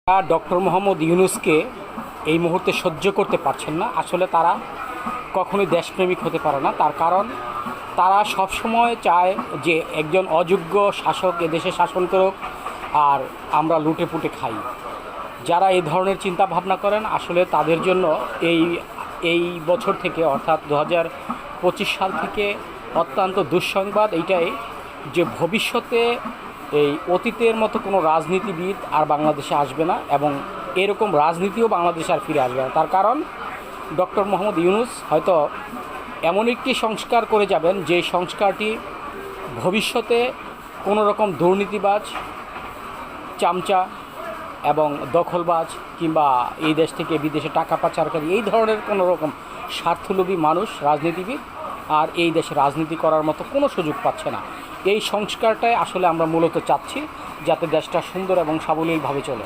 Doctor Mohammad ইউনূসকে এই মুহূর্তে সহ্য করতে পারছেন না। আসলে তারা কখনোই দেশপ্রেমিক হতে পারে না। তার কারণ তারা সবসময় চায় যে একজন অযোগ্য শাসক এদেশে শাসন করুক আর আমরা লুটে পুটে খাই। যারা এই ধরনের চিন্তা ভাবনা করেন আসলে তাদের জন্য এই বছর থেকে অর্থাৎ 2025 সাল থেকে অত্যন্ত দুঃসংবাদ এইটাই যে ভবিষ্যতে এই অতীতের মতো কোনো রাজনীতিবিদ আর বাংলাদেশে আসবে না এবং এরকম রাজনীতিও বাংলাদেশে আর ফিরে আসবে না। তার কারণ ডক্টর মোহাম্মদ ইউনূস হয়তো এমন একটি সংস্কার করে যাবেন যে সংস্কারটি ভবিষ্যতে কোনো রকম দুর্নীতিবাজ, চামচা এবং দখলবাজ কিংবা এই দেশ থেকে বিদেশে টাকা পাচারকারী এই ধরনের কোনো রকম স্বার্থলোভী মানুষ, রাজনীতিবিদ আর এই দেশে রাজনীতি করার মতো কোনো সুযোগ পাচ্ছে না। এই সংস্কারটাই আসলে আমরা মূলত চাচ্ছি যাতে দেশটা সুন্দর এবং সাবলীলভাবে চলে।